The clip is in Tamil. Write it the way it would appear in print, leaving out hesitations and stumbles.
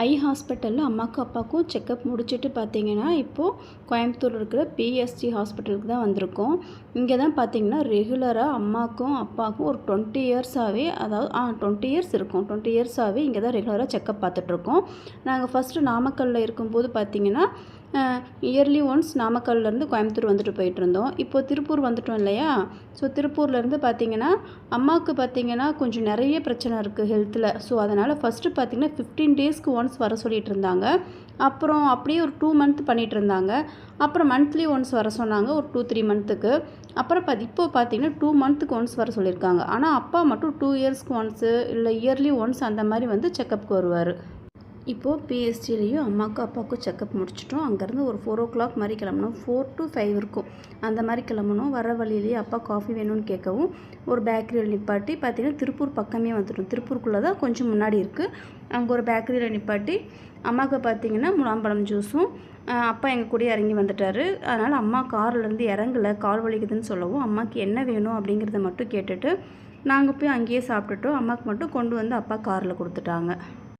ஐ ஹாஸ்பிட்டலில் அம்மாவுக்கும் அப்பாவுக்கும் செக்கப் முடிச்சுட்டு பார்த்தீங்கன்னா, இப்போது கோயம்புத்தூர்ல இருக்கிற பிஎஸ்ஜி ஹாஸ்பிட்டலுக்கு தான் வந்திருக்கோம். இங்கே தான் பார்த்தீங்கன்னா, ரெகுலராக அம்மாவுக்கும் அப்பாவுக்கும் ஒரு 20 இயர்ஸாகவே, அதாவது 20 இயர்ஸ் இருக்கும். 20 இயர்ஸாகவே இங்கே தான் ரெகுலராக செக்கப் பார்த்துட்ருக்கோம். நாங்கள் ஃபஸ்ட்டு நாமக்கல்லில் இருக்கும்போது பார்த்தீங்கன்னா, இயர்லி ஒன்ஸ் நாமக்கல்லேருந்து கோயம்புத்தூர் வந்துட்டு போயிட்டுருந்தோம். இப்போது திருப்பூர் வந்துட்டோம் இல்லையா? ஸோ திருப்பூர்லேருந்து பார்த்தீங்கன்னா, அம்மாவுக்கு பார்த்தீங்கன்னா கொஞ்சம் நிறைய பிரச்சனை இருக்குது ஹெல்த்தில். ஸோ அதனால் ஃபஸ்ட்டு பார்த்தீங்கன்னா 15 டேஸ்க்கு ஒன்ஸ் வர சொல்லிகிட்டு இருந்தாங்க. அப்புறம் அப்படியே ஒரு 2 மந்த் பண்ணிகிட்டு இருந்தாங்க. அப்புறம் மந்த்லி ஒன்ஸ் வர சொன்னாங்க ஒரு 2-3 மந்த்துக்கு. அப்புறம் இப்போது பார்த்தீங்கன்னா 2 மந்த்துக்கு ஒன்ஸ் வர சொல்லியிருக்காங்க. ஆனால் அப்பா மட்டும் 2 இயர்ஸ்க்கு ஒன்ஸு இல்லை இயர்லி ஒன்ஸ் அந்த மாதிரி வந்து செக்கப்புக்கு வருவார். இப்போது பிஎஸ்டிலையும் அம்மாவுக்கும் அப்பாவுக்கும் செக்கப் முடிச்சிட்டோம். அங்கேருந்து ஒரு 4 o'clock மாதிரி கிளம்பணும். 4 to 5 இருக்கும். அந்த மாதிரி கிளம்பணும். வர வழியிலேயே அப்பா காஃபி வேணும்னு கேட்கவும் ஒரு பேக்கரியில் நிப்பாட்டி பார்த்தீங்கன்னா திருப்பூர் பக்கமே வந்துடும். திருப்பூருக்குள்ளே தான் கொஞ்சம் முன்னாடி இருக்குது. அங்கே ஒரு பேக்கரியில் நிப்பாட்டி அம்மாவுக்கு பார்த்தீங்கன்னா முலாம்பழம் ஜூஸும், அப்பா எங்கள் கூட இறங்கி வந்துட்டார். அதனால் அம்மா கார்லேருந்து இறங்கலை, கால் வலிக்குதுன்னு சொல்லவும் அம்மாவுக்கு என்ன வேணும் அப்படிங்கிறத மட்டும் கேட்டுட்டு நாங்கள் போய் அங்கேயே சாப்பிட்டுட்டோம். அம்மாவுக்கு மட்டும் கொண்டு வந்து அப்பா காரில் கொடுத்துட்டாங்க.